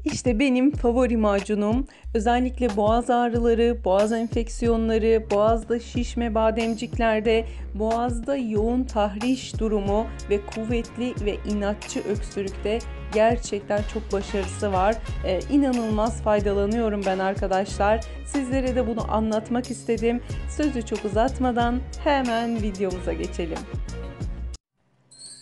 İşte benim favori macunum. Özellikle boğaz ağrıları, boğaz enfeksiyonları, boğazda şişme bademciklerde, boğazda yoğun tahriş durumu ve kuvvetli ve inatçı öksürükte gerçekten çok başarısı var. İnanılmaz faydalanıyorum ben arkadaşlar. Sizlere de bunu anlatmak istedim. Sözü çok uzatmadan hemen videomuza geçelim.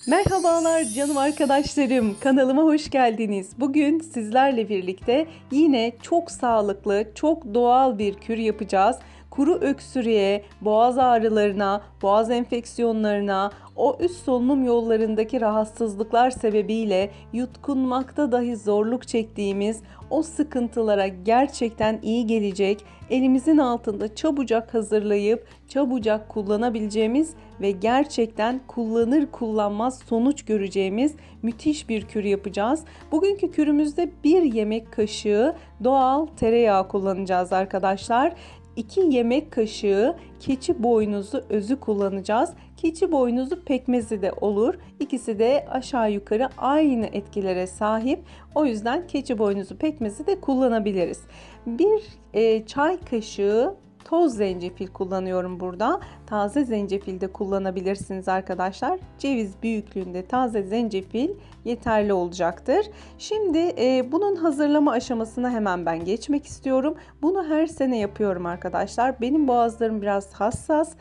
Merhabalar canım arkadaşlarım, kanalıma hoş geldiniz. Bugün sizlerle birlikte yine çok sağlıklı, çok doğal bir kür yapacağız. Kuru öksürüğe, boğaz ağrılarına, boğaz enfeksiyonlarına, o üst solunum yollarındaki rahatsızlıklar sebebiyle yutkunmakta dahi zorluk çektiğimiz o sıkıntılara gerçekten iyi gelecek, elimizin altında çabucak hazırlayıp çabucak kullanabileceğimiz ve gerçekten kullanır kullanmaz sonuç göreceğimiz müthiş bir kür yapacağız. Bugünkü kürümüzde 1 yemek kaşığı doğal tereyağı kullanacağız arkadaşlar. 2 yemek kaşığı keçi boynuzu özü kullanacağız. Keçi boynuzu pekmezi de olur. İkisi de aşağı yukarı aynı etkilere sahip. O yüzden keçi boynuzu pekmezi de kullanabiliriz. 1 çay kaşığı toz zencefil kullanıyorum burada. Taze zencefil de kullanabilirsiniz arkadaşlar. Ceviz büyüklüğünde taze zencefil yeterli olacaktır. Şimdi bunun hazırlama aşamasına hemen ben geçmek istiyorum. Bunu her sene yapıyorum arkadaşlar. Benim boğazlarım biraz hassas.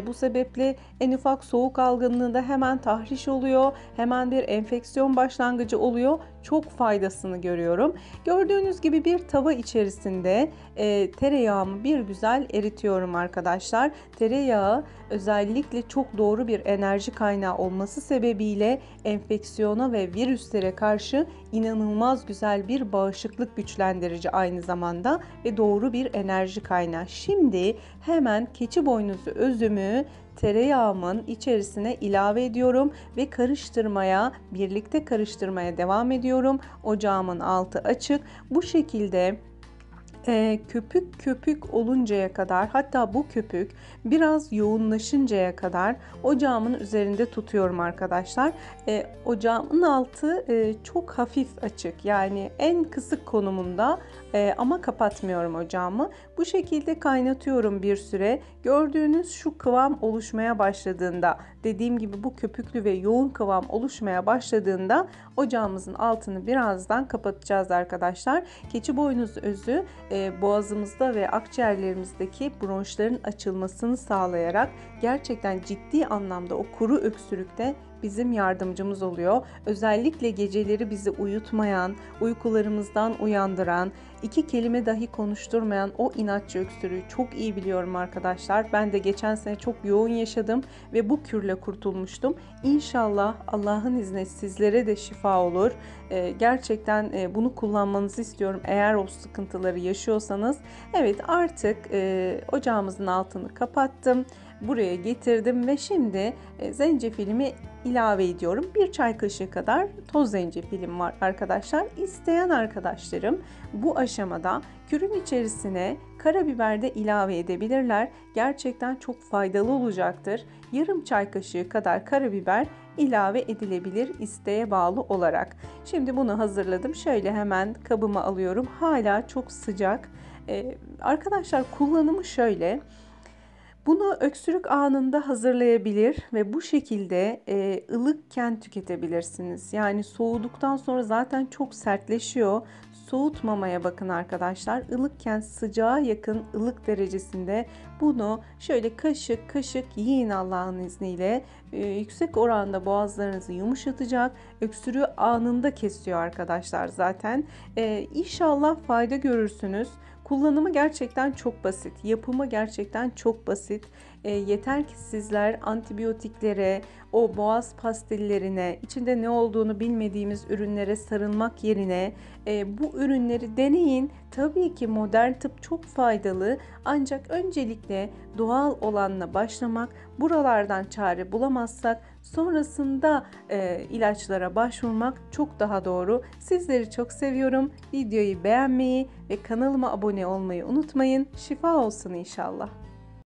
Bu sebeple en ufak soğuk algınlığında hemen tahriş oluyor. Hemen bir enfeksiyon başlangıcı oluyor. Çok faydasını görüyorum. Gördüğünüz gibi bir tava içerisinde tereyağımı bir güzel eritiyorum arkadaşlar. Tereyağı özellikle çok doğru bir enerji kaynağı olması sebebiyle enfeksiyona ve virüslere karşı inanılmaz güzel bir bağışıklık güçlendirici aynı zamanda ve doğru bir enerji kaynağı. Şimdi hemen keçi boynuzu özümü tereyağımın içerisine ilave ediyorum ve birlikte karıştırmaya devam ediyorum. Ocağımın altı açık. Bu şekilde köpük köpük oluncaya kadar, hatta bu köpük biraz yoğunlaşıncaya kadar ocağımın üzerinde tutuyorum arkadaşlar. Ocağımın altı çok hafif açık, yani en kısık konumunda, ama kapatmıyorum ocağımı. Bu şekilde kaynatıyorum bir süre. Gördüğünüz şu kıvam oluşmaya başladığında, dediğim gibi bu köpüklü ve yoğun kıvam oluşmaya başladığında ocağımızın altını birazdan kapatacağız arkadaşlar. Keçi boynuzu özü boğazımızda ve akciğerlerimizdeki bronşların açılmasını sağlayarak gerçekten ciddi anlamda o kuru öksürükte bizim yardımcımız oluyor. Özellikle geceleri bizi uyutmayan, uykularımızdan uyandıran, 2 kelime dahi konuşturmayan o inatçı öksürüğü çok iyi biliyorum arkadaşlar. Ben de geçen sene çok yoğun yaşadım ve bu kürle kurtulmuştum. İnşallah Allah'ın izniyle sizlere de şifa olur. Gerçekten bunu kullanmanızı istiyorum eğer o sıkıntıları yaşıyorsanız. Evet, artık ocağımızın altını kapattım. Buraya getirdim ve şimdi zencefilimi ilave ediyorum. 1 çay kaşığı kadar toz zencefilim var arkadaşlar. İsteyen arkadaşlarım bu aşamada kürün içerisine karabiber de ilave edebilirler. Gerçekten çok faydalı olacaktır. Yarım çay kaşığı kadar karabiber ilave edilebilir isteğe bağlı olarak. Şimdi bunu hazırladım. Şöyle hemen kabıma alıyorum. Hala çok sıcak. Arkadaşlar kullanımı şöyle. Bunu öksürük anında hazırlayabilir ve bu şekilde ılıkken tüketebilirsiniz. Yani soğuduktan sonra zaten çok sertleşiyor. Soğutmamaya bakın arkadaşlar. Ilıkken sıcağa yakın ılık derecesinde bunu şöyle kaşık kaşık yiyin Allah'ın izniyle. Yüksek oranda boğazlarınızı yumuşatacak. Öksürüğü anında kesiyor arkadaşlar zaten. İnşallah fayda görürsünüz. Kullanımı gerçekten çok basit. Yapımı gerçekten çok basit. Yeter ki sizler antibiyotiklere, o boğaz pastellerine, içinde ne olduğunu bilmediğimiz ürünlere sarılmak yerine bu ürünleri deneyin. Tabii ki modern tıp çok faydalı, ancak öncelikle doğal olanla başlamak, buralardan çare bulamazsak sonrasında ilaçlara başvurmak çok daha doğru. Sizleri çok seviyorum. Videoyu beğenmeyi ve kanalıma abone olmayı unutmayın. Şifa olsun inşallah.